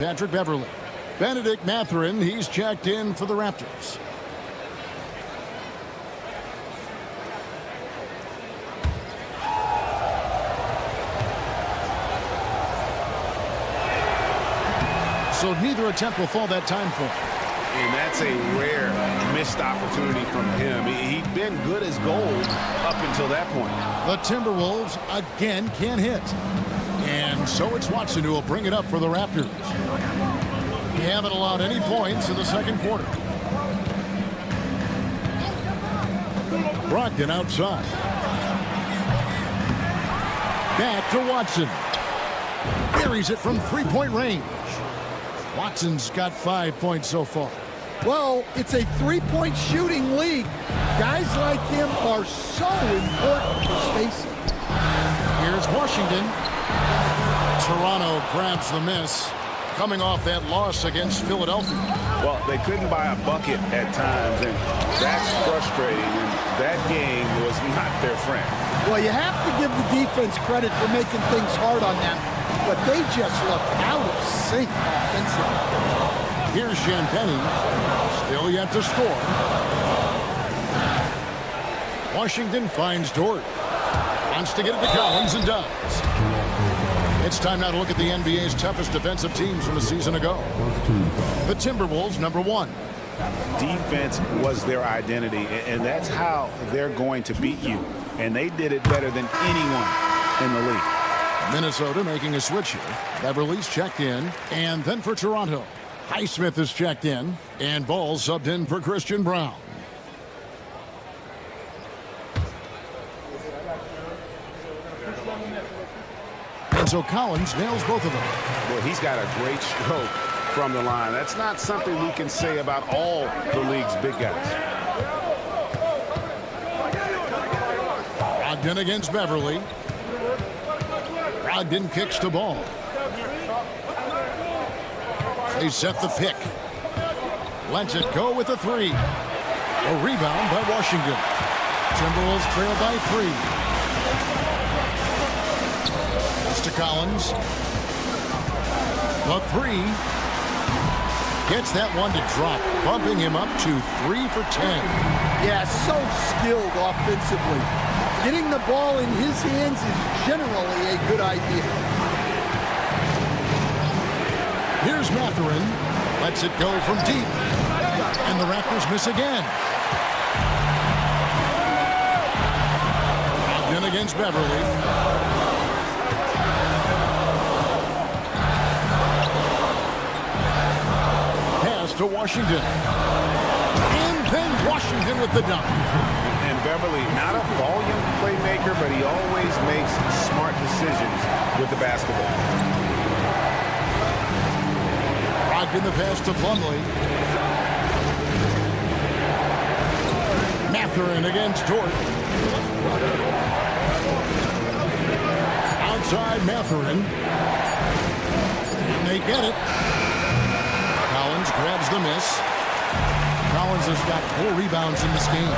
Patrick Beverley. Benedict Mathurin, he's checked in for the Raptors. So neither attempt will fall that time for him. And that's a rare missed opportunity from him. He'd been good as gold up until that point. The Timberwolves again can't hit. And so it's Watson who will bring it up for the Raptors. They haven't allowed any points in the second quarter. Brogdon outside. Back to Watson. Buries it from three-point range. Watson's got 5 points so far. Well, it's a three-point shooting league. Guys like him are so important for spacing. Here's Washington. Toronto grabs the miss, coming off that loss against Philadelphia. Well, they couldn't buy a bucket at times, and that's frustrating. And that game was not their friend. Well, you have to give the defense credit for making things hard on them, but they just looked out of sync offensively. Here's Champagny, still yet to score. Washington finds Dort. Wants to get it to Collins and does. It's time now to look at the NBA's toughest defensive teams from a season ago. The Timberwolves, #1. Defense was their identity, and that's how they're going to beat you. And they did it better than anyone in the league. Minnesota making a switch here. Beverly's checked in. And then for Toronto, Highsmith is checked in. And Ball subbed in for Christian Brown. And so Collins nails both of them. Well, he's got a great stroke from the line. That's not something we can say about all the league's big guys. Brogdon against Beverly. Brogdon kicks to Ball. They set the pick. Lets it go with a three. A rebound by Washington. Timberwolves trail by 3. To Collins. The three. Gets that one to drop, bumping him up to 3 for 10. Yeah, so skilled offensively. Getting the ball in his hands is generally a good idea. Here's Mathurin. Lets it go from deep. And the Raptors miss again. Brogdon against Beverly. To Washington. And then Washington with the dunk. And Beverly, not a volume playmaker, but he always makes smart decisions with the basketball. Brogdon the pass to Plumlee. Mathurin against Dort. Outside Mathurin. And they get it. Collins grabs the miss. Collins has got 4 rebounds in this game.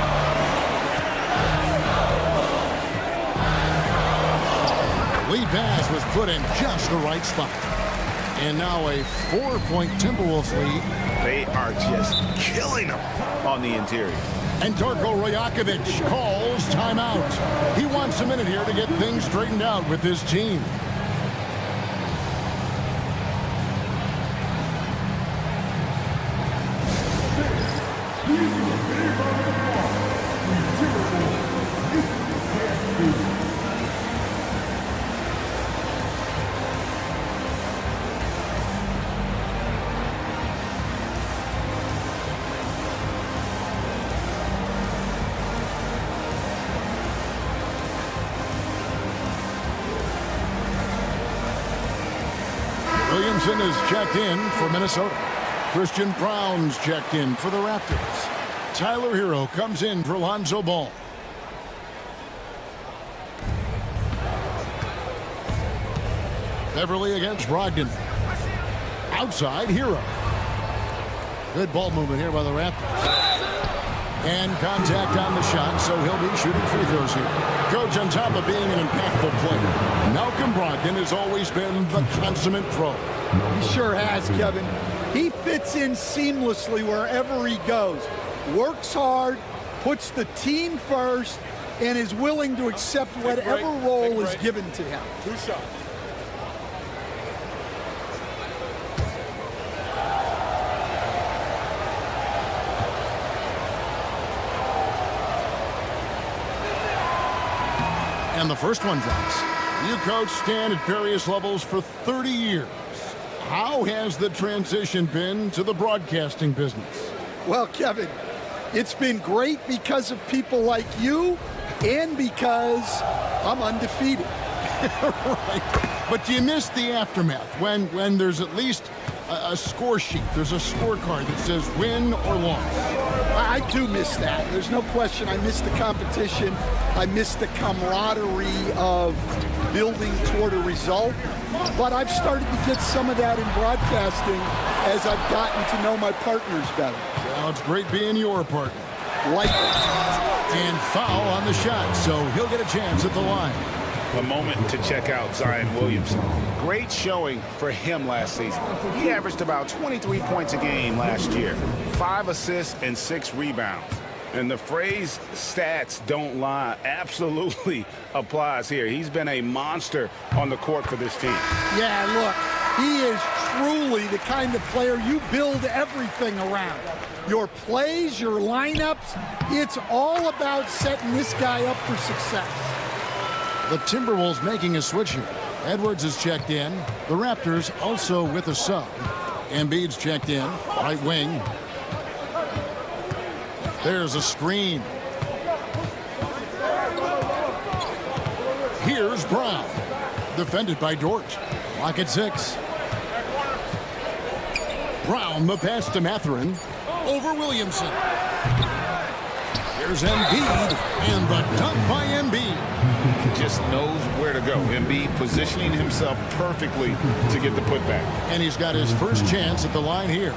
Lead pass was put in just the right spot. And now a 4-point Timberwolves lead. They are just killing them on the interior. And Darko Rajakovic calls timeout. He wants a minute here to get things straightened out with his team. Williamson is checked in for Minnesota. Christian Brown's checked in for the Raptors. Tyler Hero comes in for Lonzo Ball. Beverly against Brogdon. Outside, Hero. Good ball movement here by the Raptors. And contact on the shot, so he'll be shooting free throws here. Coach, on top of being an impactful player, Malcolm Brogdon has always been the consummate pro. He sure has, Kevin. He fits in seamlessly wherever he goes. Works hard, puts the team first, and is willing to accept whatever role is given to him. 2 shots. And the first one drops. You coach Stan at various levels for 30 years. How has the transition been to the broadcasting business? Well, Kevin, it's been great because of people like you and because I'm undefeated. Right. But you miss the aftermath when there's at least a score sheet. There's a scorecard that says win or loss. I do miss that. There's no question. I miss the competition. I miss the camaraderie of building toward a result. But I've started to get some of that in broadcasting as I've gotten to know my partners better. Well, it's great being your partner. Likewise. And foul on the shot, so he'll get a chance at the line. A moment to check out Zion Williamson. Great showing for him last season. He averaged about 23 points a game last year, 5 assists and 6 rebounds. And the phrase stats don't lie absolutely applies here. He's been a monster on the court for this team. Yeah, look, he is truly the kind of player you build everything around. Your plays, your lineups, it's all about setting this guy up for success. The Timberwolves making a switch here. Edwards is checked in. The Raptors also with a sub. Embiid's checked in, right wing. There's a screen. Here's Brown. Defended by Dort. Lock at 6. Brown, the pass to Mathurin. Over Williamson. Here's Embiid. And the dunk by Embiid. Just knows where to go. Embiid positioning himself perfectly to get the putback. And he's got his first chance at the line here.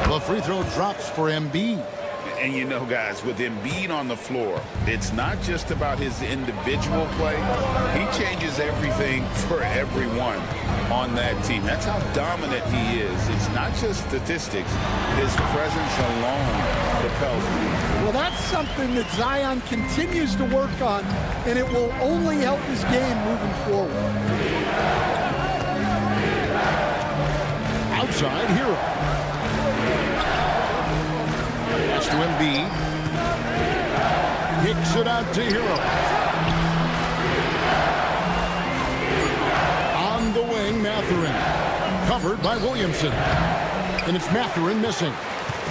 The free throw drops for Embiid. And you know, guys, with Embiid on the floor, it's not just about his individual play. He changes everything for everyone on that team. That's how dominant he is. It's not just statistics. His presence alone propels him. Well, that's something that Zion continues to work on, and it will only help his game moving forward. Outside, Hero. Pass to Embiid. Kicks it out to Hero. On the wing, Mathurin. Covered by Williamson. And it's Mathurin missing.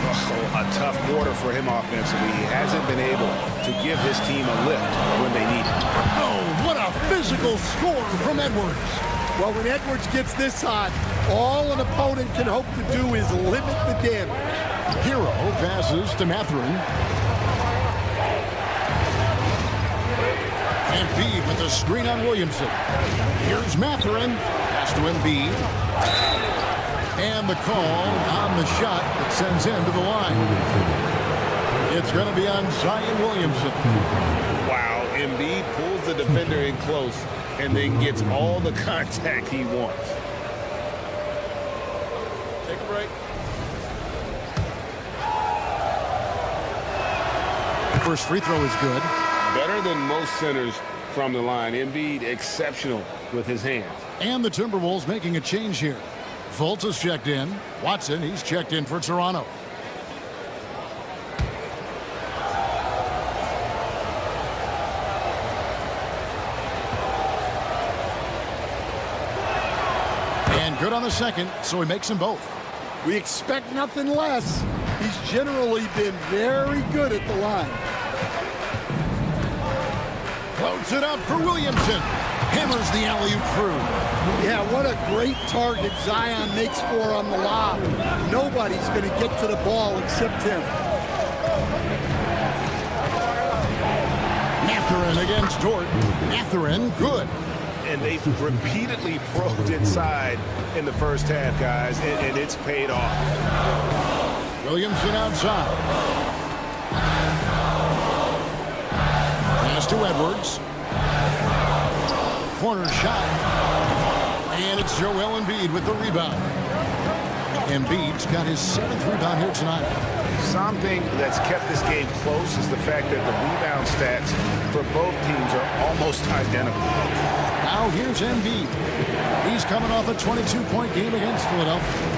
Oh, a tough quarter for him offensively. He hasn't been able to give his team a lift when they need it. Oh, what a physical score from Edwards. Well, when Edwards gets this hot, all an opponent can hope to do is limit the damage. Hero passes to Mathurin. Embiid with a screen on Williamson. Here's Mathurin. Pass to Embiid. And the call on the shot that sends him to the line. It's going to be on Zion Williamson. Wow, Embiid pulls the defender in close and then gets all the contact he wants. Take a break. First free throw is good. Better than most centers from the line. Embiid exceptional with his hands. And the Timberwolves making a change here. Fultz is checked in. Watson, he's checked in for Toronto. And good on the second, so he makes them both. We expect nothing less. He's generally been very good at the line. Floats it up for Williamson. Hammers the alley-oop through. Yeah, what a great target Zion makes for on the lob. Nobody's going to get to the ball except him. Mathurin against Dort. Mathurin, good. and they've repeatedly probed inside in the first half, guys, and it's paid off. Williamson outside. Pass to Edwards. Corner shot. And it's Joel Embiid with the rebound. Embiid's got his 7th rebound here tonight. Something that's kept this game close is the fact that the rebound stats for both teams are almost identical. Now here's Embiid. He's coming off a 22-point game against Philadelphia.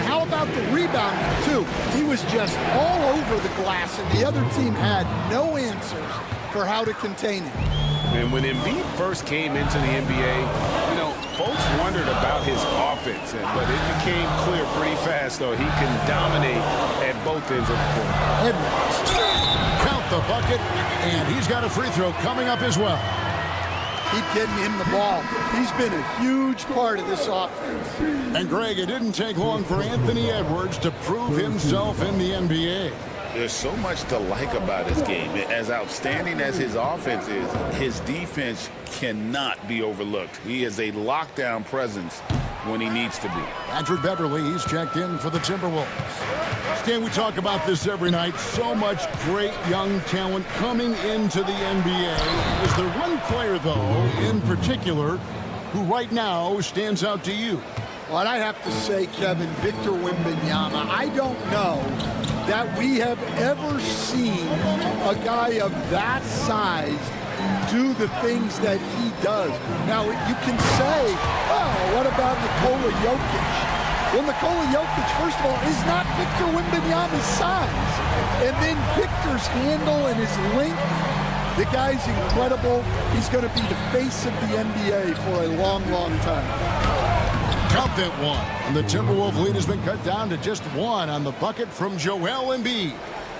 How about the rebounding, too? He was just all over the glass, and the other team had no answers for how to contain him. And when Embiid first came into the NBA, folks wondered about his offense, but it became clear pretty fast, though, he can dominate at both ends of the court. Edwards. Count the bucket, and he's got a free throw coming up as well. Keep getting him the ball. He's been a huge part of this offense. And, Greg, it didn't take long for Anthony Edwards to prove himself in the NBA. There's so much to like about his game. As outstanding as his offense is, his defense cannot be overlooked. He is a lockdown presence when he needs to be. Patrick Beverly, he's checked in for the Timberwolves. Stan, we talk about this every night. So much great young talent coming into the NBA. Is there one player, though, in particular, who right now stands out to you? Well, I have to say, Kevin, Victor Wembanyama. I don't know that we have ever seen a guy of that size do the things that he does. Now, you can say, oh, what about Nikola Jokic? Well, Nikola Jokic, first of all, is not Victor Wembanyama's size. And then Victor's handle and his length, the guy's incredible. He's going to be the face of the NBA for a long, long time. Count that one. And the Timberwolves lead has been cut down to just 1 on the bucket from Joel Embiid.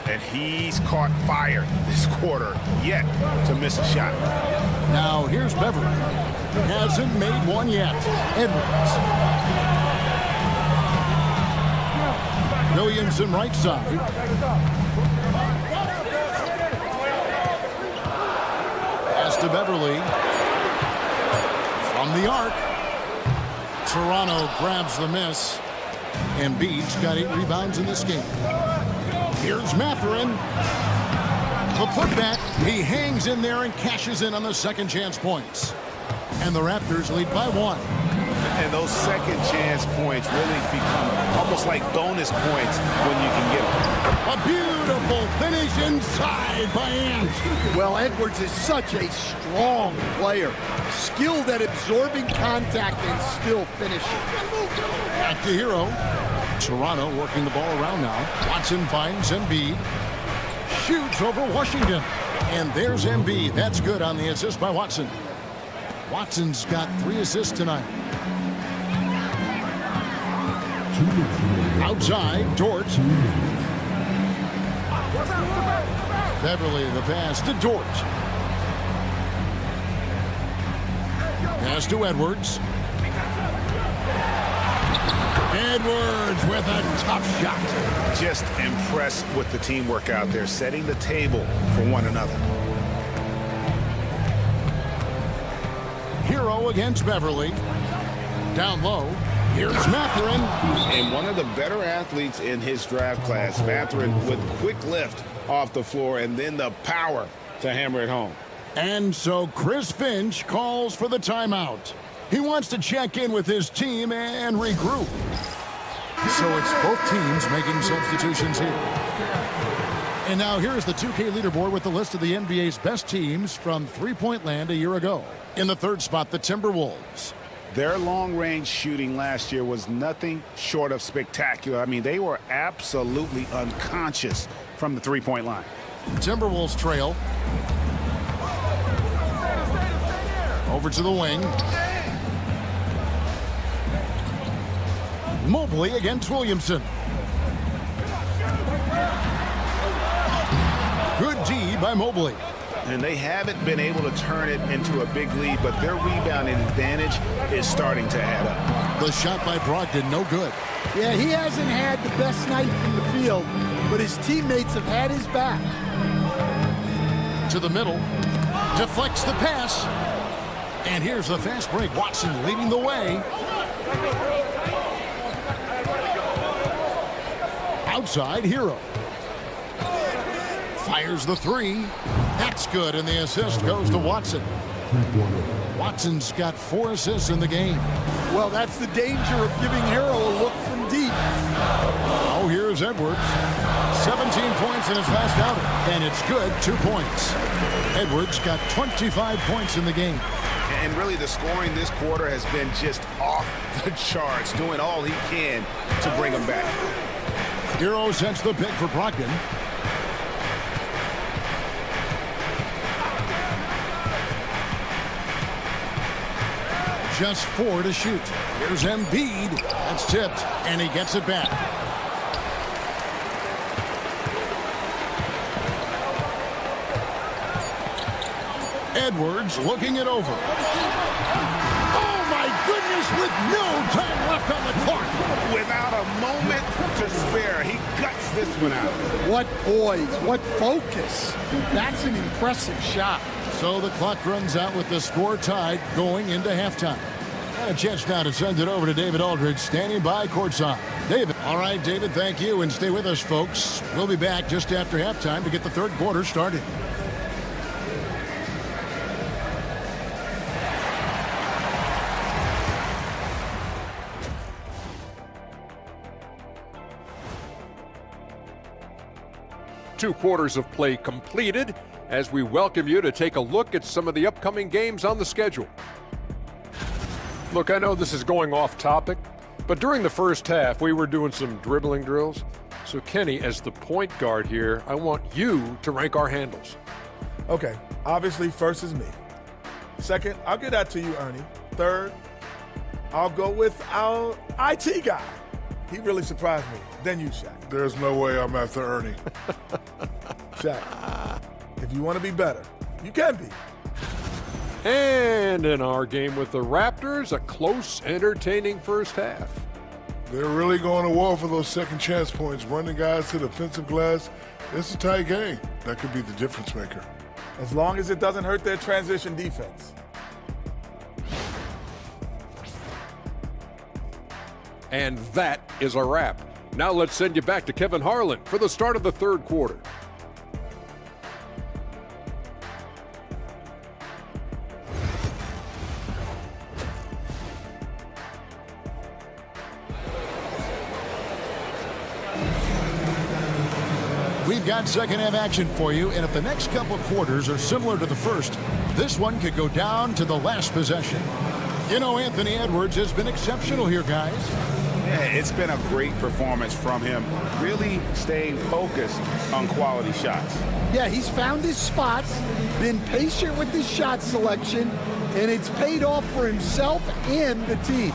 And he's caught fire this quarter, yet to miss a shot. Now here's Beverly. Hasn't made one yet. Edwards. Williamson right side. Pass to Beverly. From the arc. Toronto grabs the miss. Embiid's got 8 rebounds in this game. Here's Mathurin. The putback. He hangs in there and cashes in on the second chance points. And the Raptors lead by 1. And those second chance points really become almost like bonus points when you can get them. A beautiful finish inside by Ant. Well, Edwards is such a strong player. Skilled at absorbing contact and still finishing. Back to Hero. Toronto working the ball around now. Watson finds Embiid. Shoots over Washington. And there's Embiid. That's good on the assist by Watson. Watson's got 3 assists tonight. Outside, Dort. Beverly the pass to Dort. Pass to Edwards. Edwards with a tough shot. Just impressed with the teamwork out there, setting the table for one another. Hero against Beverly. Down low. Here's Mathurin. And one of the better athletes in his draft class, Mathurin, with quick lift off the floor and then the power to hammer it home. And so Chris Finch calls for the timeout. He wants to check in with his team and regroup. So it's both teams making substitutions here. And now here's the 2K leaderboard with the list of the NBA's best teams from three-point land a year ago. In the 3rd spot, the Timberwolves. Their long-range shooting last year was nothing short of spectacular. I mean, they were absolutely unconscious from the three-point line. Timberwolves trail. Over to the wing. Mobley against Williamson. Good D by Mobley. And they haven't been able to turn it into a big lead, but their rebounding advantage is starting to add up. The shot by Brogdon, no good. Yeah, he hasn't had the best night from the field, but his teammates have had his back. To the middle. Deflects the pass. And here's the fast break. Watson leading the way. Outside, Hero. Fires the three. That's good, and the assist goes to Watson. Watson's got 4 assists in the game. Well, that's the danger of giving Hero a look from deep. Oh, here's Edwards. 17 points in his last outing, and it's good, 2 points. Edwards got 25 points in the game. And really, the scoring this quarter has been just off the charts, doing all he can to bring him back. Hero sets the pick for Brogdon. Just 4 to shoot. Here's Embiid. That's tipped, and he gets it back. Edwards looking it over. Oh, my goodness, with no time left on the clock. Without a moment to spare, he guts this one out. What poise, what focus. That's an impressive shot. So the clock runs out with the score tied going into halftime. And a chance now to send it over to David Aldridge, standing by courtside. David. All right, David, thank you, and stay with us, folks. We'll be back just after halftime to get the third quarter started. Two quarters of play completed as we welcome you to take a look at some of the upcoming games on the schedule. Look, I know this is going off topic, but during the first half, we were doing some dribbling drills. So, Kenny, as the point guard here, I want you to rank our handles. Okay, obviously first is me. Second, I'll get that to you, Ernie. Third, I'll go with our IT guy. He really surprised me. Then you, Shaq. There's no way I'm after Ernie. Shaq, if you want to be better, you can be. And in our game with the Raptors, a close, entertaining first half. They're really going to war for those second chance points, running guys to the offensive glass. It's a tight game. That could be the difference maker. As long as it doesn't hurt their transition defense. And that is a wrap. Now let's send you back to Kevin Harlan for the start of the third quarter. We've got second half action for you, and if the next couple quarters are similar to the first, this one could go down to the last possession. You know, Anthony Edwards has been exceptional here, guys. Yeah, it's been a great performance from him, really staying focused on quality shots. Yeah, he's found his spots, been patient with his shot selection, and it's paid off for himself and the team.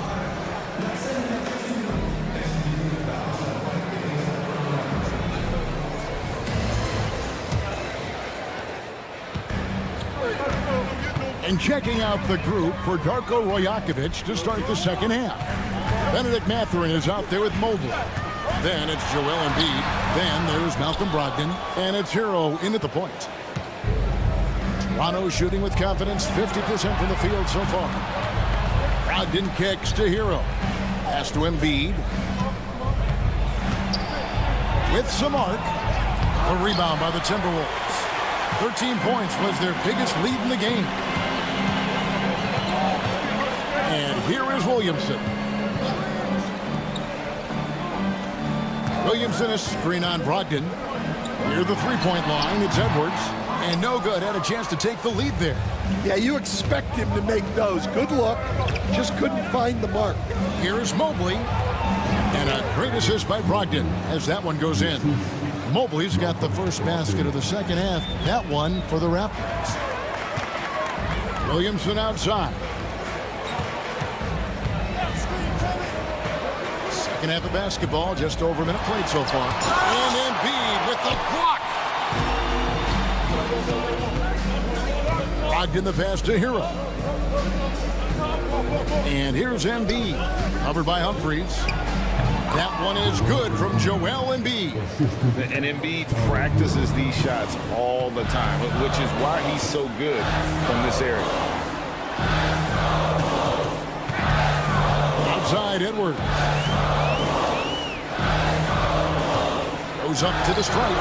And checking out the group for Darko Rajakovic to start the second half. Benedict Mathurin is out there with Mobley. Then it's Joel Embiid. Then there's Malcolm Brogdon. And it's Hero in at the point. Toronto shooting with confidence, 50% from the field so far. Brogdon kicks to Hero. Pass to Embiid. With some arc. A rebound by the Timberwolves. 13 points was their biggest lead in the game. And here is Williamson. Williamson a screen on Brogdon. Near the three-point line, it's Edwards. And no good, had a chance to take the lead there. Yeah, you expect him to make those. Good luck, just couldn't find the mark. Here is Mobley. And a great assist by Brogdon as that one goes in. Mobley's got the first basket of the second half. That one for the Raptors. Williamson outside. Second half of basketball, just over a minute played so far. And Embiid with the block. Brogdon the pass to Hero. And here's Embiid, covered by Humphries. That one is good from Joel Embiid. And Embiid practices these shots all the time, which is why he's so good from this area. Outside Edwards. Goes up to the stripe.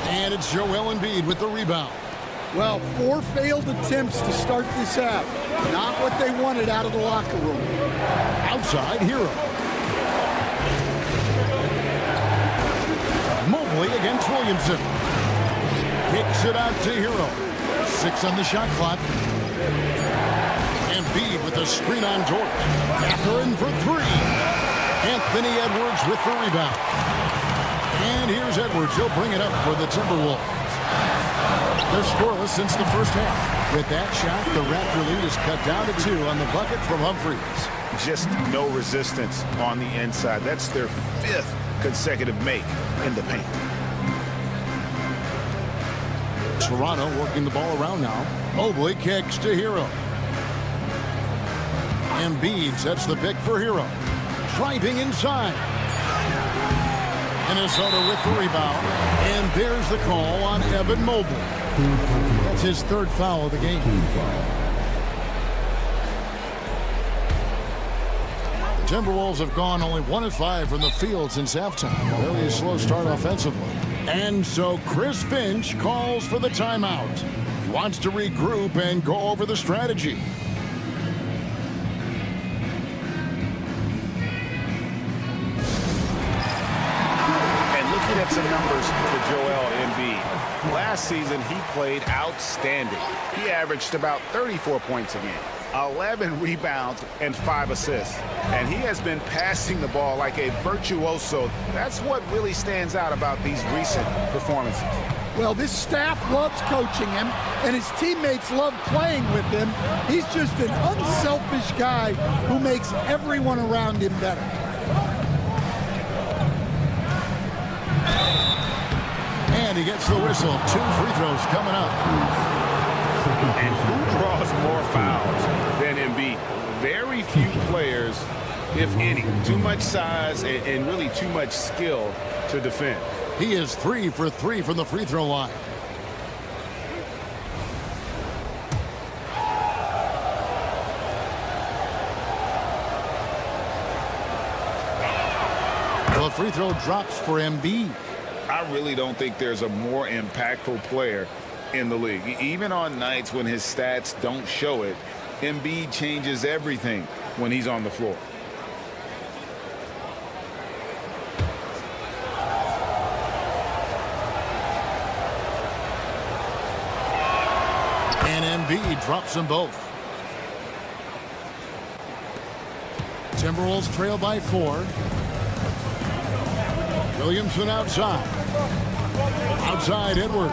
And it's Joel Embiid with the rebound. Well, 4 failed attempts to start this half. Not what they wanted out of the locker room. Outside Hero. Mobley against Williamson. Kicks it out to Hero. 6 on the shot clock. Embiid with a screen on George. Catherine for 3. Anthony Edwards with the rebound. And here's Edwards. He'll bring it up for the Timberwolves. They're scoreless since the first half. With that shot, the Raptor lead is cut down to 2 on the bucket from Humphries. Just no resistance on the inside. That's their 5th consecutive make in the paint. Toronto working the ball around now. Mobley kicks to Hero. Embiid sets the pick for Hero. Driving inside. Minnesota with the rebound. And there's the call on Evan Mobley. That's his 3rd foul of the game. The Timberwolves have gone only 1 of 5 from the field since halftime. Very slow start offensively. And so Chris Finch calls for the timeout. He wants to regroup and go over the strategy. At some numbers for Joel Embiid. Last season, he played outstanding. He averaged about 34 points a game, 11 rebounds, and 5 assists. And he has been passing the ball like a virtuoso. That's what really stands out about these recent performances. Well, this staff loves coaching him, and his teammates love playing with him. He's just an unselfish guy who makes everyone around him better. And he gets the whistle. 2 free throws coming up. And who draws more fouls than Embiid? Very few players, if any. Too much size and really too much skill to defend. He is 3 for 3 from the free throw line. The free throw drops for Embiid. I really don't think there's a more impactful player in the league. Even on nights when his stats don't show it, Embiid changes everything when he's on the floor. And Embiid drops them both. Timberwolves trail by 4. Williamson outside. Outside Edwards.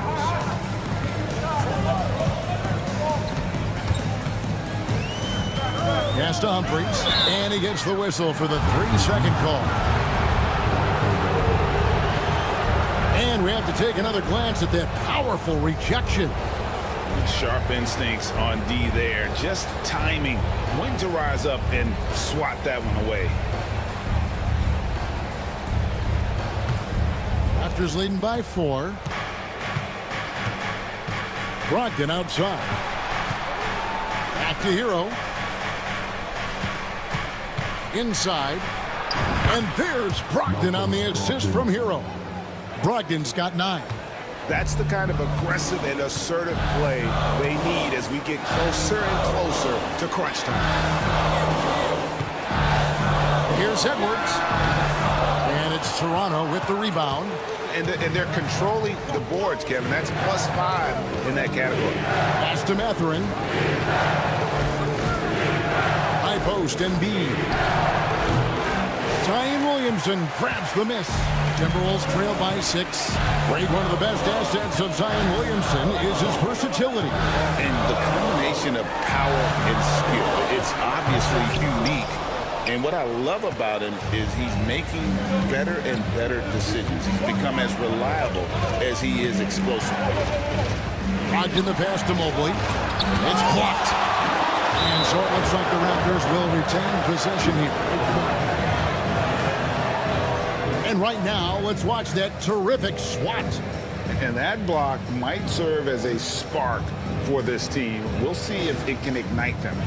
Pass to Humphries. And he gets the whistle for the 3-second call. And we have to take another glance at that powerful rejection. Sharp instincts on D there. Just timing when to rise up and swat that one away. Raptors leading by 4. Brogdon outside. Back to Hero. Inside. And there's Brogdon on the assist from Hero. Brogdon's got 9. That's the kind of aggressive and assertive play they need as we get closer and closer to crunch time. Here's Edwards. And it's Toronto with the rebound. And they're controlling the boards, Kevin. That's +5 in that category. Pass to Mathurin. High post, Embiid. Zion Williamson grabs the miss. Timberwolves trail by 6. Great, one of the best assets of Zion Williamson is his versatility. And the combination of power and skill, it's obviously unique. And what I love about him is he's making better and better decisions. He's become as reliable as he is explosive. Locked in the pass to Mobley. It's blocked. And so it looks like the Raptors will retain possession here. And right now, let's watch that terrific swat. And that block might serve as a spark for this team. We'll see if it can ignite them.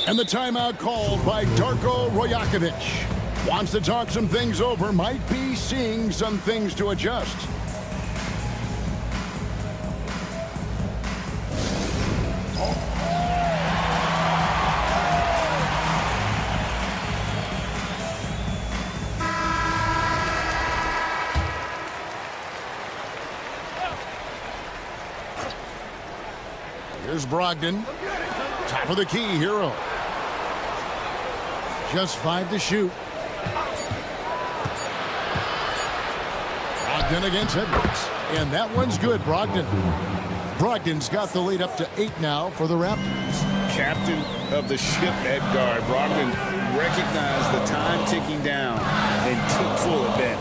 And the timeout called by Darko Rajakovic. Wants to talk some things over, might be seeing some things to adjust. Here's Brogdon. Top of the key, Hero. Just 5 to shoot. Brogdon against Edwards. And that one's good, Brogdon. Brogdon's got the lead up to 8 now for the Raptors. Captain of the ship at guard. Brogdon recognized the time ticking down and took full advantage.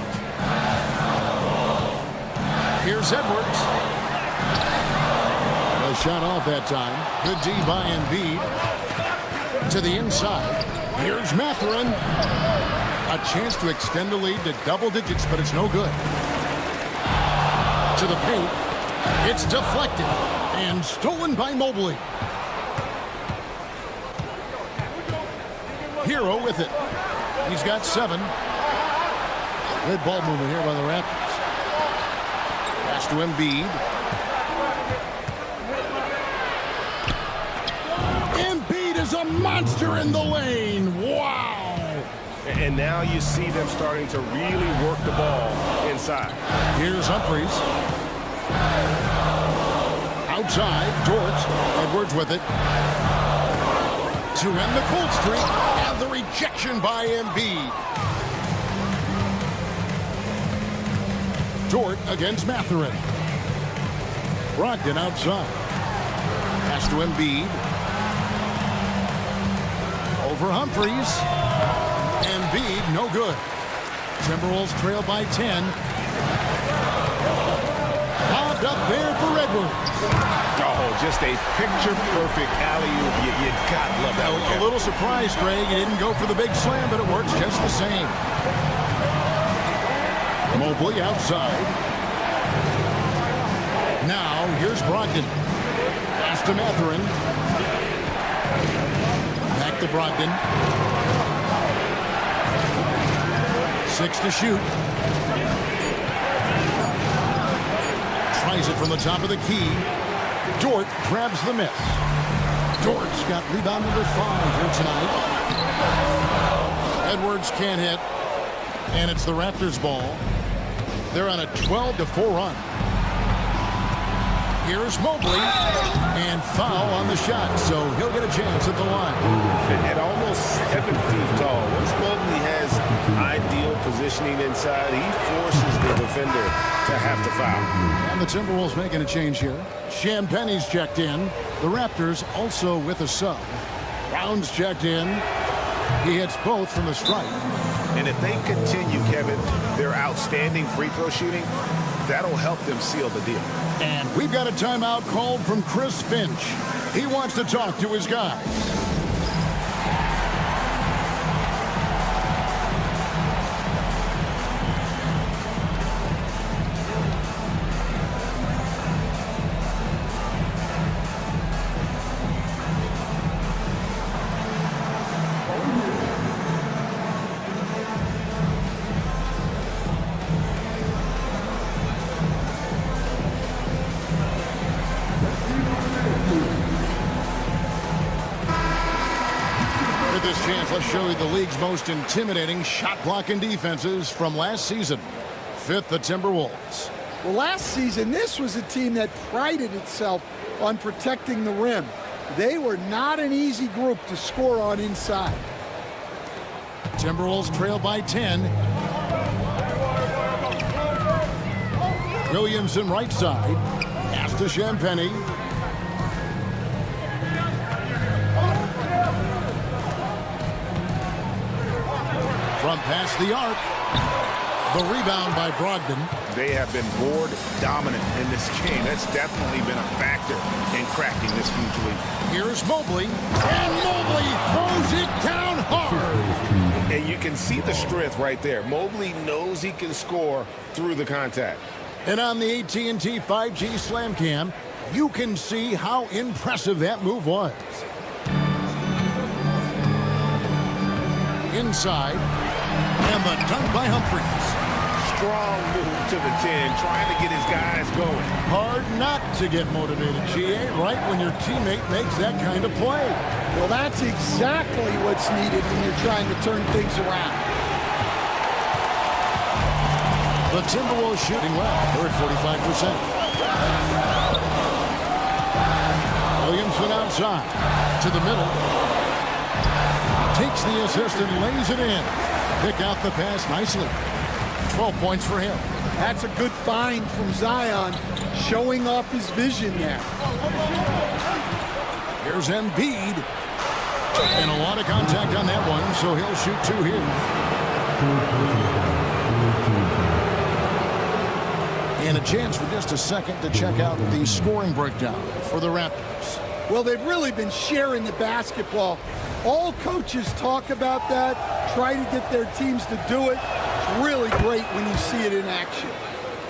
Here's Edwards. A shot off that time. Good D by Embiid. To the inside. Here's Mathurin. A chance to extend the lead to double digits, but it's no good. To the paint. It's deflected and stolen by Mobley. Hero with it. He's got 7. Good ball movement here by the Raptors. Pass to Embiid. Embiid is a monster in the lane. Wow. And now you see them starting to really work the ball inside. Here's Humphries. Outside, Dort. Edwards with it. To end the cold streak, and the rejection by Embiid. Dort against Mathurin. Brogdon outside. Pass to Embiid. Over Humphries. Embiid, no good. Timberwolves trail by 10. Lobbed up there for Edwards. Oh, just a picture-perfect alley-oop. You gotta love that one. A little surprised, Greg. He didn't go for the big slam, but it works just the same. Mobley outside. Now, here's Brogdon. Pass to Mathurin. Back to Brogdon. 6 to shoot. Tries it from the top of the key. Dort grabs the miss. Dort's got rebound number 5 here tonight. Edwards can't hit. And it's the Raptors' ball. They're on a 12-4 run. Here's Mobley. And foul on the shot, so he'll get a chance at the line. At almost 7 feet tall, once Mobley has ideal positioning inside, he forces the defender to have to foul. And the Timberwolves making a change here. Champagne's checked in. The Raptors also with a sub. Brown's checked in. He hits both from the stripe. And if they continue, Kevin, their outstanding free throw shooting, that'll help them seal the deal. And we've got a timeout called from Chris Finch. He wants to talk to his guys. This chance, let's show you the league's most intimidating shot-blocking defenses from last season. 5th, the Timberwolves. Well, last season, this was a team that prided itself on protecting the rim. They were not an easy group to score on inside. Timberwolves trail by 10. Williamson right side. Pass to Champagnie. From past the arc. The rebound by Brogdon. They have been board dominant in this game. That's definitely been a factor in cracking this huge lead. Here's Mobley. And Mobley throws it down hard. And you can see the strength right there. Mobley knows he can score through the contact. And on the AT&T 5G Slam Cam, you can see how impressive that move was. Inside, and the dunk by Humphries. Strong move to the 10, trying to get his guys going. Hard not to get motivated, GA, right when your teammate makes that kind of play. Well, that's exactly what's needed when you're trying to turn things around. The Timberwolves shooting well. They're at 45%. Williamson outside to the middle. Takes the assist and lays it in. Pick out the pass nicely. 12 points for him. That's a good find from Zion, showing off his vision there. Here's Embiid. And a lot of contact on that one, so he'll shoot 2 here. And a chance for just a second to check out the scoring breakdown for the Raptors. Well, they've really been sharing the basketball. All coaches talk about that, try to get their teams to do it. It's really great when you see it in action.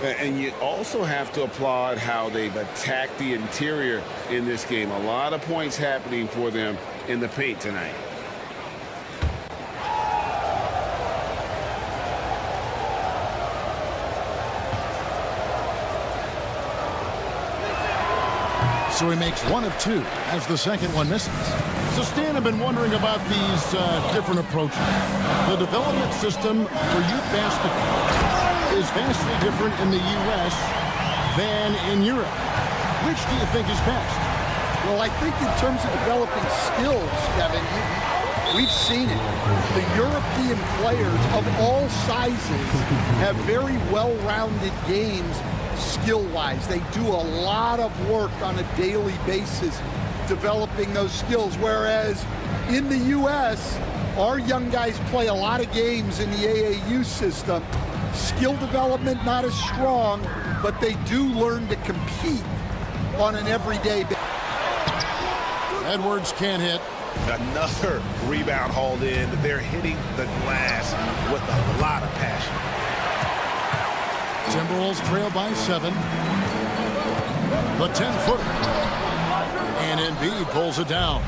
And you also have to applaud how they've attacked the interior in this game. A lot of points happening for them in the paint tonight. So he makes 1 of 2 as the second one misses. So Stan, I've been wondering about these different approaches. The development system for youth basketball is vastly different in the U.S. than in Europe. Which do you think is best? Well, I think in terms of developing skills, Kevin, we've seen it. The European players of all sizes have very well-rounded games skill-wise. They do a lot of work on a daily basis developing those skills, whereas in the U.S., our young guys play a lot of games in the AAU system. Skill development not as strong, but they do learn to compete on an everyday basis. Edwards can't hit. Another rebound hauled in. They're hitting the glass with a lot of passion. Timberwolves trail by 7. The 10-footer. And Embiid pulls it down.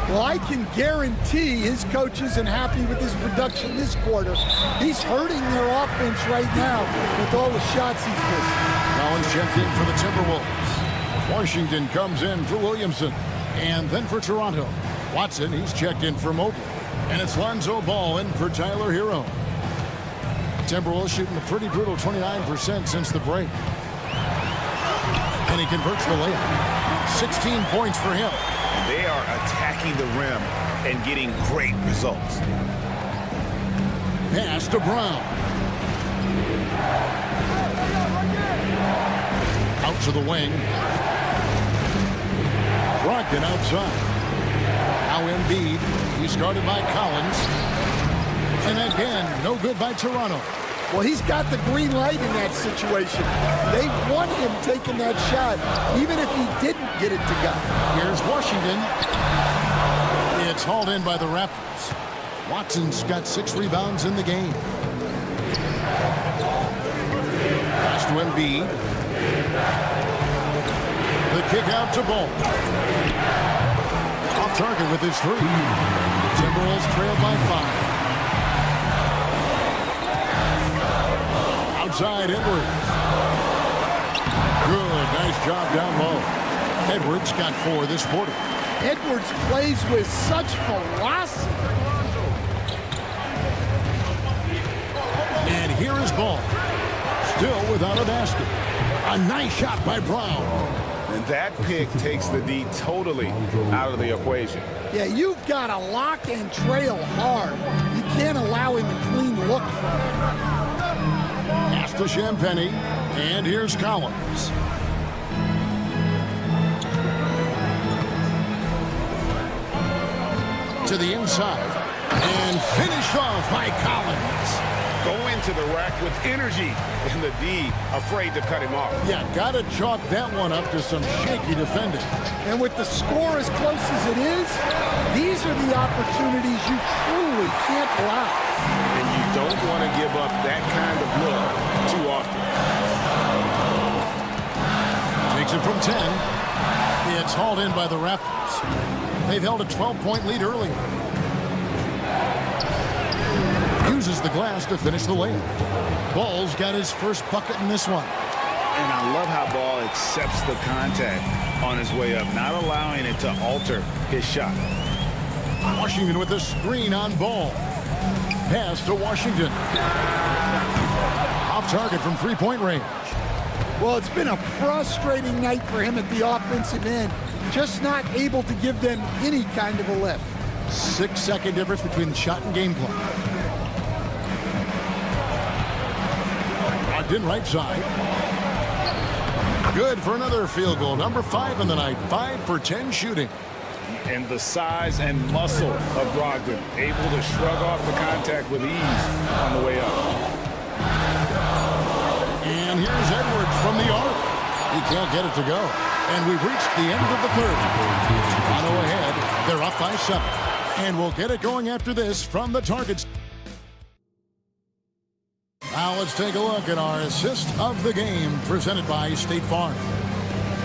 Well, I can guarantee his coach isn't happy with his production this quarter. He's hurting their offense right now with all the shots he's missed. Collins checked in for the Timberwolves. Washington comes in for Williamson. And then for Toronto, Watson, he's checked in for Mobley. And it's Lonzo Ball in for Tyler Hero. Timberwolves shooting a pretty brutal 29% since the break. And he converts the layup. 16 points for him. They are attacking the rim and getting great results. Pass to Brown. Out to the wing. Brogdon outside. Now Embiid. He's guarded by Collins. And again, no good by Toronto. Well, he's got the green light in that situation. They want him taking that shot, even if he didn't get it to go. Here's Washington. It's hauled in by the Raptors. Watson's got 6 rebounds in the game. Pass to Embiid. The kick out to Ball. Off target with his 3. Timberwolves trail by 5. Outside Edwards. Good, nice job down low. Edwards got 4 this quarter. Edwards plays with such velocity. And here is Ball. Still without a basket. A nice shot by Brown. And that pick takes the D totally out of the equation. Yeah, you've got to lock and trail hard. You can't allow him a clean look from it. Pass to Champagny, and here's Collins. To the inside, and finished off by Collins. go into the rack with energy, and the D afraid to cut him off. Yeah, got to chalk that one up to some shaky defending. And with the score as close as it is, these are the opportunities you truly can't allow. And you don't want to give up that kind of look too often. Takes it from 10. It's hauled in by the Raptors. They've held a 12-point lead early. Uses the glass to finish the layup. Ball's got his first bucket in this one. And I love how Ball accepts the contact on his way up, not allowing it to alter his shot. Washington with a screen on Ball. Pass to Washington. Off target from three-point range. Well, it's been a frustrating night for him at the offensive end. Just not able to give them any kind of a lift. 6-second difference between the shot and game clock. Locked in right side. Good for another field goal. Number 5 in the night. 5 for 10 shooting. And the size and muscle of Brogdon, able to shrug off the contact with ease on the way up. And here's Edwards from the arc. He can't get it to go. And we've reached the end of the third. Toronto ahead. They're up by 7. And we'll get it going after this from the targets. Now let's take a look at our assist of the game presented by State Farm.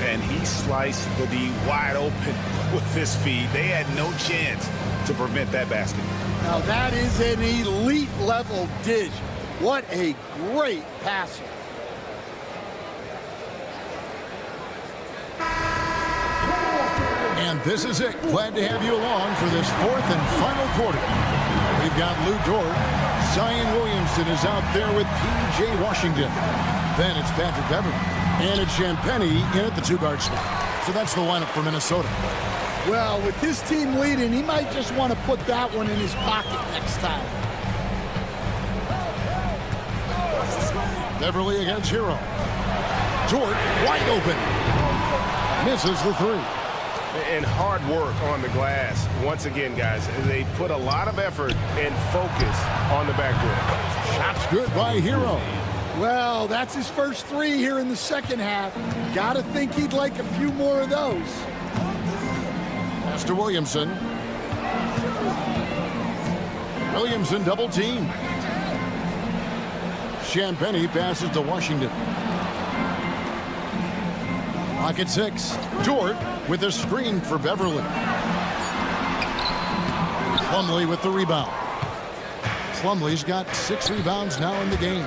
And he sliced the D wide open with his feet. They had no chance to prevent that basket. Now that is an elite level dish. What a great passer. And this is it. Glad to have you along for this fourth and final quarter. We've got Lou Dort. Zion Williamson is out there with P.J. Washington. Then it's Patrick Beverly. And it's Champagnie in at the two-guard spot. So that's the lineup for Minnesota. Well, with his team leading, he might just want to put that one in his pocket next time. Beverly against Hero. Dort wide open. Misses the three. And hard work on the glass. Once again, guys, they put a lot of effort and focus on the backboard. Shot's good by Hero. Well, that's his first three here in the second half. Gotta think he'd like a few more of those. Pass to Williamson. Williamson double team. Champagnie passes to Washington. Lock at 6. Dort with a screen for Beverly. Plumlee with the rebound. Plumlee's got 6 rebounds now in the game.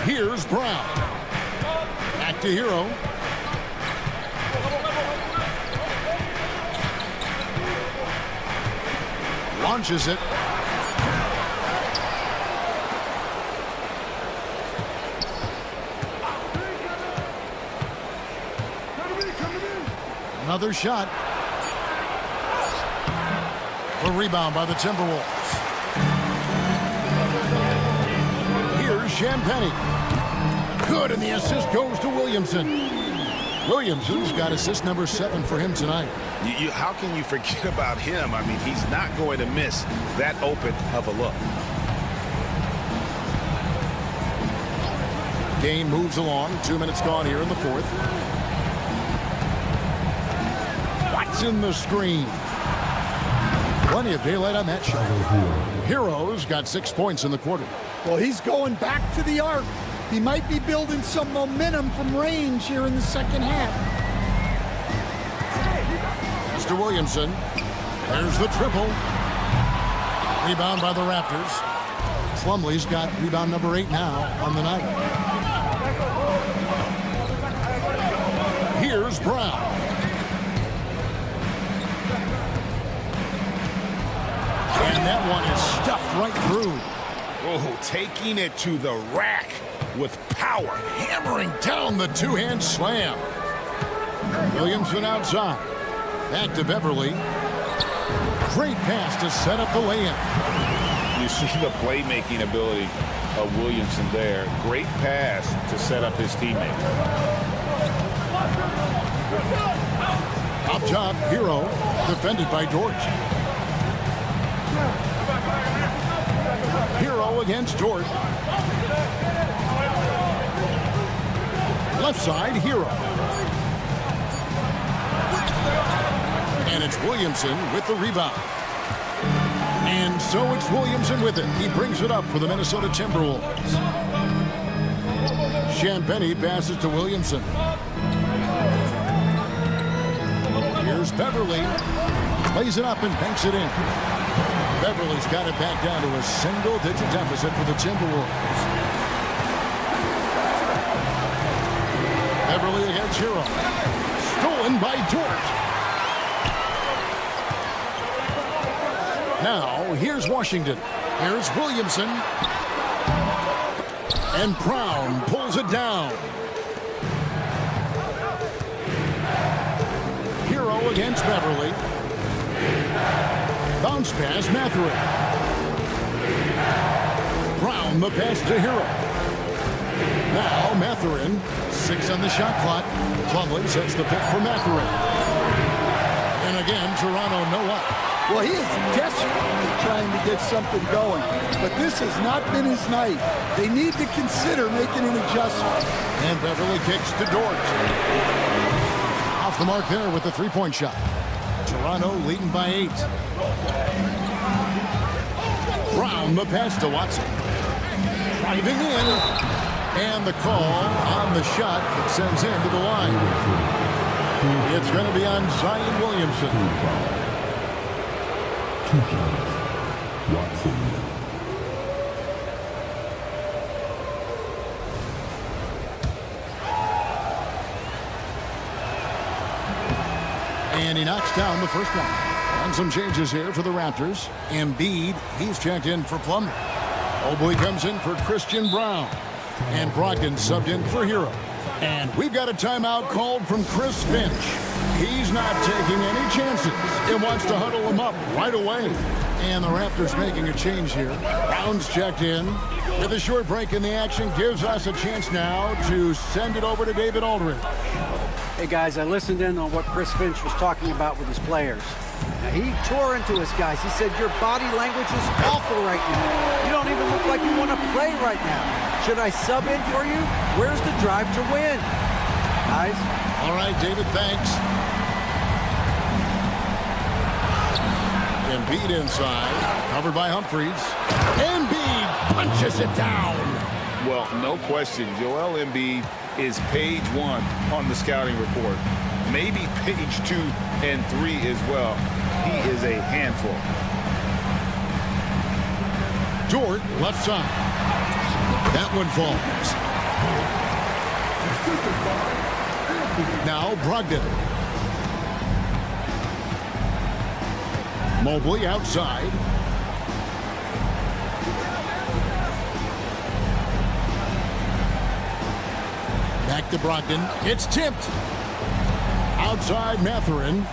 Here's Brown. Back to Hero. Launches it. Another shot. A rebound by the Timberwolves. Here's Champagnie. Good, and the assist goes to Williamson. Williamson's got assist number 7 for him tonight. How can you forget about him? I mean, he's not going to miss that open of a look. Game moves along. 2 minutes gone here in the fourth. In the screen. Plenty of daylight on that shot. Hero's got 6 points in the quarter. Well, he's going back to the arc. He might be building some momentum from range here in the second half. Mr. Williamson. There's the triple. Rebound by the Raptors. Plumlee's got rebound number 8 now on the night. Here's Brown. And that one is stuffed right through. Oh, taking it to the rack with power. Hammering down the two-hand slam. Williamson outside. Back to Beverly. Great pass to set up the layup. You see the playmaking ability of Williamson there. Great pass to set up his teammate. Up top, Hero. Defended by Dort. Hero against Dort. Left side, Hero. And it's Williamson with the rebound. And so it's Williamson with it. He brings it up for the Minnesota Timberwolves. Champagnie passes to Williamson. Here's Beverly. Plays it up and banks it in. Beverly's got it back down to a single-digit deficit for the Timberwolves. Beverly against Hero. Stolen by Dort. Now, here's Washington. Here's Williamson. And Brown pulls it down. Hero against Beverly. Bounce pass, Mathurin. Brown the pass to Hero. Now Mathurin, 6 on the shot clock. Plumlee sets the pick for Mathurin. And again, Toronto no up. Well, he is desperately trying to get something going, but this has not been his night. They need to consider making an adjustment. And Beverly kicks to Dort. Off the mark there with the three-point shot. Toronto leading by 8. Brown the pass to Watson. Driving in. And the call on the shot that sends him to the line. It's going to be on Zion Williamson. 2 shots. Watson. And he knocks down the first one. And some changes here for the Raptors. Embiid, he's checked in for Plumlee. Mobley comes in for Christian Brown. And Brogdon subbed in for Hero. And we've got a timeout called from Chris Finch. He's not taking any chances. He wants to huddle him up right away. And the Raptors making a change here. Brown's checked in. With a short break in the action, gives us a chance now to send it over to David Aldridge. Hey guys, I listened in on what Chris Finch was talking about with his players. Now, he tore into his guys. He said, your body language is awful right now. You don't even look like you want to play right now. Should I sub in for you? Where's the drive to win? Guys? All right, David, thanks. Embiid inside, covered by Humphries. Embiid punches it down. Well, no question, Joel Embiid is page 1 on the scouting report. Maybe page 2 and 3 as well. He is a handful. Dort, left side. That one falls. Now Brogdon. Mobley outside. Back to Brogdon. It's tipped. Outside Mathurin.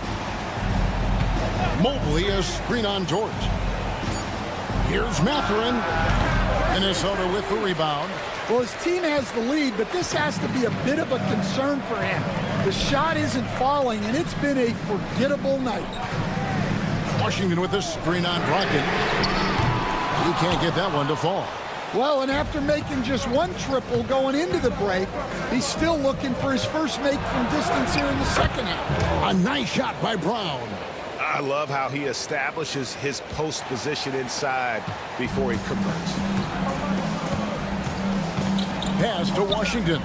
Mobley, a screen on Dort. Here's Mathurin. Minnesota with the rebound. Well, his team has the lead, but this has to be a bit of a concern for him. The shot isn't falling, and it's been a forgettable night. Washington with the screen on Brogdon. He can't get that one to fall. Well, and after making just one triple going into the break, he's still looking for his first make from distance here in the second half. A nice shot by Brown. I love how he establishes his post position inside before he converts. Pass to Washington.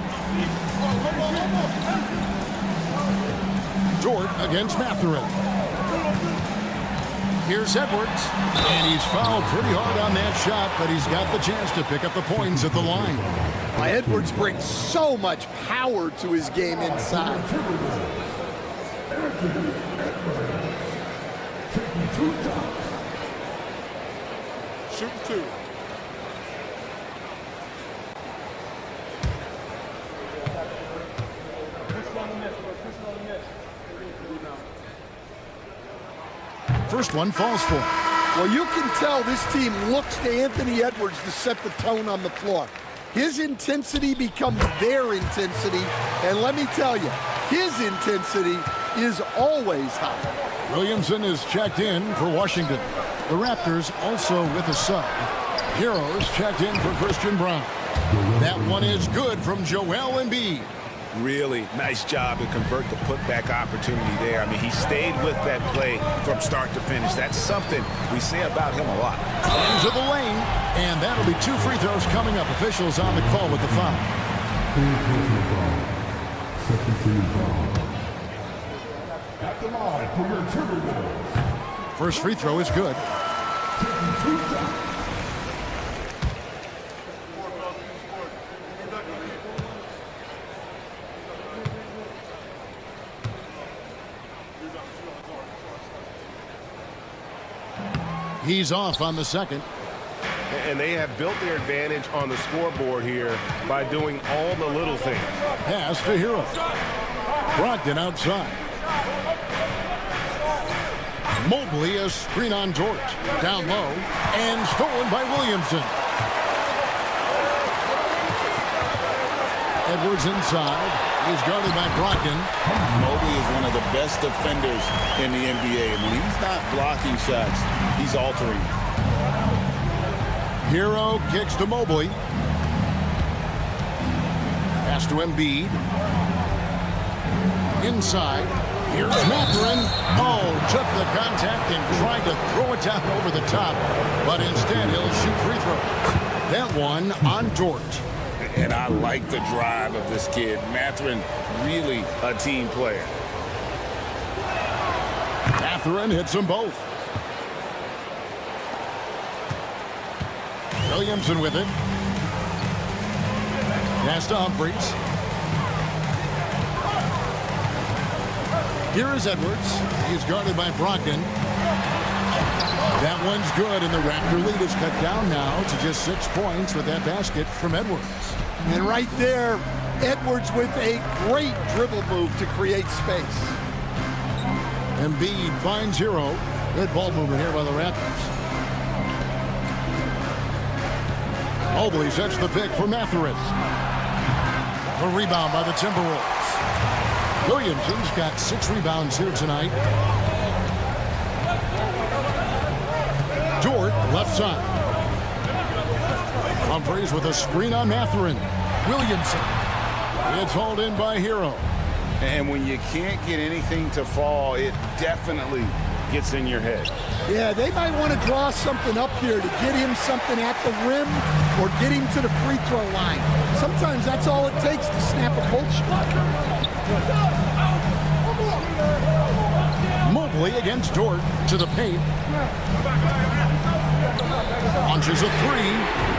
Dort against Mathurin. Here's Edwards. And he's fouled pretty hard on that shot, but he's got the chance to pick up the points at the line. Well, Edwards brings so much power to his game inside. Shoot 2. First one falls for him. Well, you can tell this team looks to Anthony Edwards to set the tone on the floor. His intensity becomes their intensity, and let me tell you, his intensity is always high. Williamson is checked in for Washington. The Raptors also with a sub. Heroes checked in for Christian Brown. That one is good from Joel Embiid. Really nice job to convert the putback opportunity there. I mean, he stayed with that play from start to finish. That's something we say about him a lot. Into the lane, and that'll be 2 free throws coming up. Officials on the call with the foul. At the line for your Timberwolves. First free throw is good. He's off on the second. And they have built their advantage on the scoreboard here by doing all the little things. Pass to Hero. Brogdon outside. Mobley a screen on George. Down low and stolen by Williamson. Edwards inside. He's guarded by Brogdon. Mobley is one of the best defenders in the NBA. When he's not blocking shots, he's altering. Hero kicks to Mobley. Pass to Embiid. Inside. Here's Mathurin. Oh, took the contact and tried to throw it down over the top. But instead, he'll shoot free throw. That one on George. And I like the drive of this kid. Mathurin, really a team player. Mathurin hits them both. Williamson with it. Pass to Humphries. Here is Edwards. He's guarded by Brogdon. That one's good, and the Raptor lead is cut down now to just 6 points with that basket from Edwards. And right there, Edwards with a great dribble move to create space. Embiid finds Hero. Good ball movement here by the Raptors. Mobley sets the pick for Mathurin. The rebound by the Timberwolves. Williamson's got 6 rebounds here tonight. Dort left side. Humphries with a screen on Mathurin. Williamson. It's hauled in by Hero. And when you can't get anything to fall, it definitely gets in your head. Yeah, they might want to draw something up here to get him something at the rim or get him to the free throw line. Sometimes that's all it takes to snap a cold streak. Mobley against Dort to the paint. Launches a three.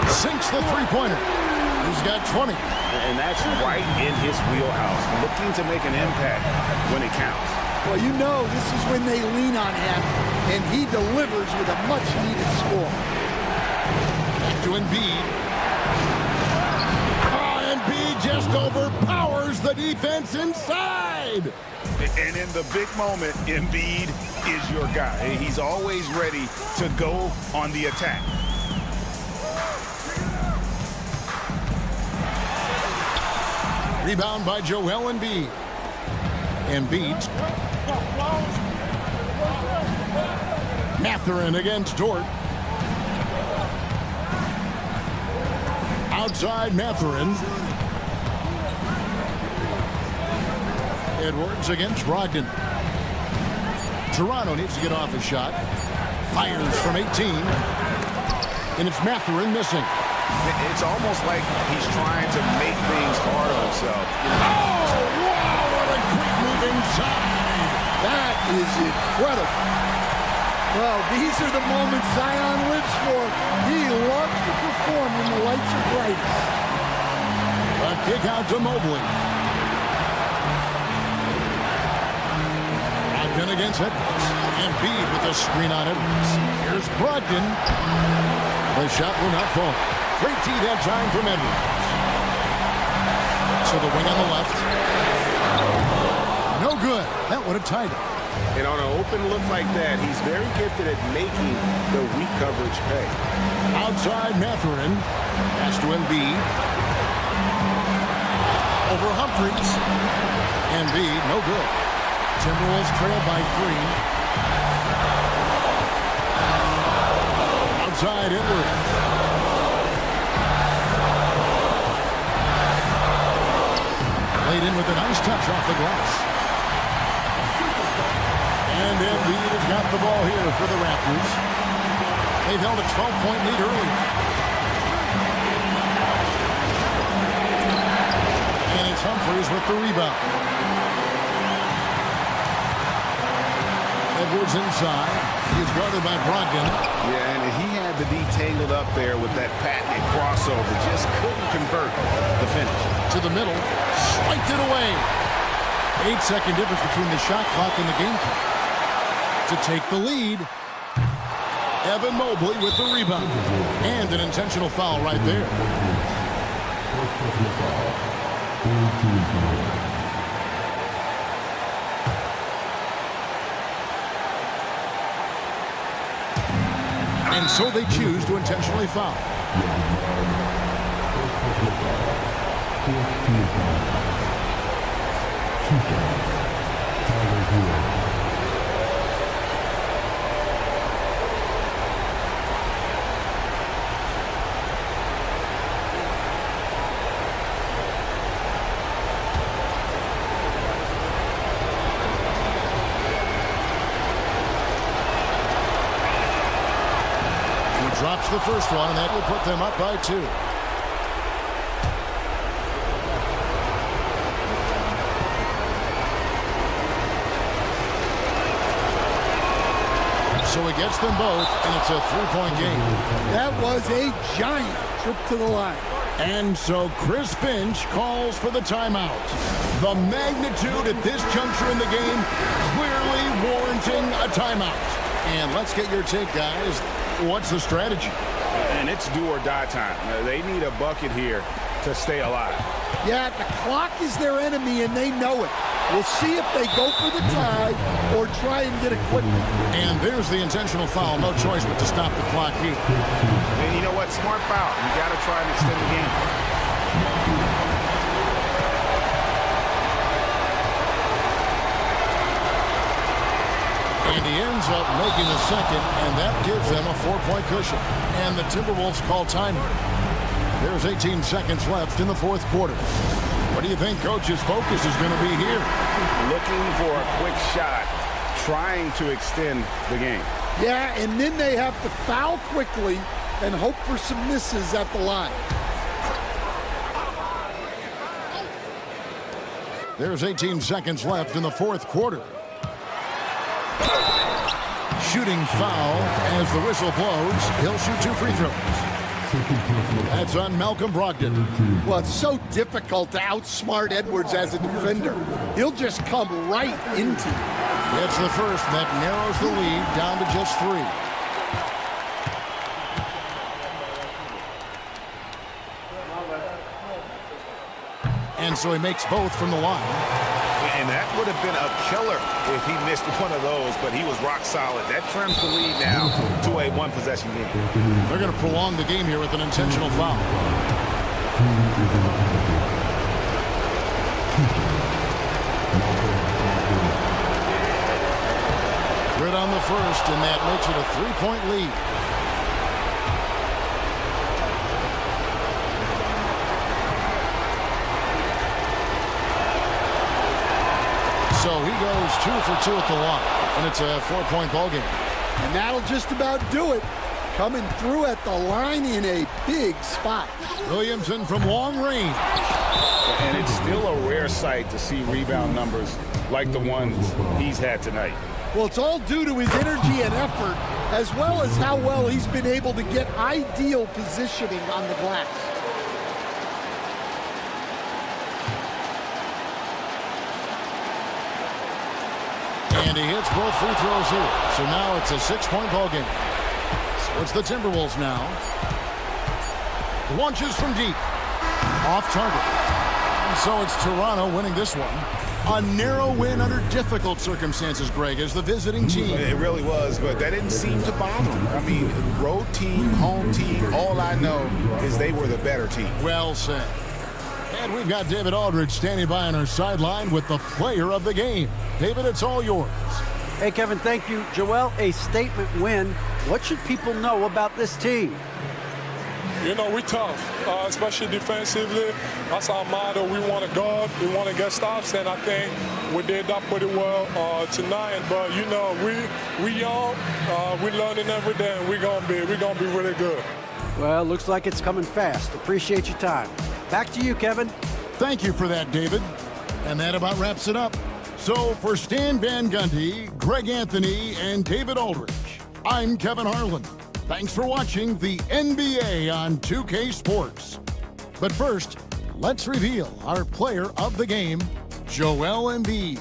Sinks the three-pointer. He's got 20. And that's right in his wheelhouse, looking to make an impact when it counts. Well, you know this is when they lean on him, and he delivers with a much-needed score. Back to Embiid. Embiid just overpowers the defense inside. And in the big moment, Embiid is your guy. He's always ready to go on the attack. Rebound by Joel Embiid. Embiid. Mathurin against Dort. Outside Mathurin. Edwards against Brogdon. Toronto needs to get off a shot. Fires from 18. And it's Mathurin missing. It's almost like he's trying to make things hard on himself. Oh, wow, what a quick move inside. That is incredible. Well, these are the moments Zion lives for. He loves to perform when the lights are brightest. A kick out to Mobley. Brogdon against Edwards. Embiid with the screen on Edwards. Here's Brogdon. The shot will not fall. Great tee that time from Edwards. So the wing on the left. No good. That would have tied it. And on an open look like that, he's very gifted at making the weak coverage pay. Outside Mathurin. Pass to Embiid. Over Humphries. Embiid, no good. Timberwolves trail by 3. Outside Edwards. Laid in with a nice touch off the glass. And Embiid has got the ball here for the Raptors. They've held a 12-point lead earlier. And it's Humphries with the rebound. Edwards inside. He's guarded by Brogdon. Yeah, and he had the D tangled up there with that patented crossover. Just couldn't convert the finish. To the middle. Swiped it away. 8-second difference between the shot clock and the game clock. To take the lead, Evan Mobley with the rebound. And an intentional foul right there. And so they choose to intentionally foul. Drops the first one, and that will put them up by 2. So he gets them both, and it's a 3-point game. That was a giant trip to the line. And so Chris Finch calls for the timeout. The magnitude at this juncture in the game clearly warranting a timeout. And let's get your take, guys. What's the strategy? And it's do or die time. They need a bucket here to stay alive. Yeah, the clock is their enemy, and they know it. We'll see if they go for the tie or try and get a quick one. And there's the intentional foul. No choice but to stop the clock here. And you know what? Smart foul. You got to try and extend the game. And he ends up making the second, and that gives them a 4-point cushion. And the Timberwolves call timeout. There's 18 seconds left in the fourth quarter. What do you think Coach's focus is going to be here? Looking for a quick shot, trying to extend the game. Yeah, and then they have to foul quickly and hope for some misses at the line. There's 18 seconds left in the fourth quarter. Shooting foul as the whistle blows. He'll shoot 2 free throws. That's on Malcolm Brogdon. Well, it's so difficult to outsmart Edwards as a defender. He'll just come right into you. That's the first. That narrows the lead down to just 3. And so he makes both from the line. And that would have been a killer if he missed one of those, but he was rock solid. That trims the lead now to a 1-possession game. They're going to prolong the game here with an intentional foul. Grid on the first, and that makes it a 3-point lead. So he goes 2 for 2 at the line, and it's a 4-point ball game. And that'll just about do it. Coming through at the line in a big spot. Williamson from long range. And it's still a rare sight to see rebound numbers like the ones he's had tonight. Well, it's all due to his energy and effort, as well as how well he's been able to get ideal positioning on the glass. And he hits both free throws here. So now it's a 6-point ball game. So it's the Timberwolves now. Launches from deep. Off target. And so it's Toronto winning this one. A narrow win under difficult circumstances, Greg, as the visiting team. It really was, but that didn't seem to bother him. I mean, road team, home team, all I know is they were the better team. Well said. And we've got David Aldridge standing by on our sideline with the player of the game. David, it's all yours. Hey, Kevin, thank you. Joel, a statement win. What should people know about this team? You know, we tough, especially defensively. That's our motto. We want to guard, we want to get stops, and I think we did that pretty well tonight. But you know, we young, we learning every day, and we're gonna be really good. Well, looks like it's coming fast. Appreciate your time. Back to you, Kevin. Thank you for that, David. And that about wraps it up. So for Stan Van Gundy, Greg Anthony, and David Aldridge, I'm Kevin Harlan. Thanks for watching the NBA on 2K Sports. But first, let's reveal our player of the game, Joel Embiid.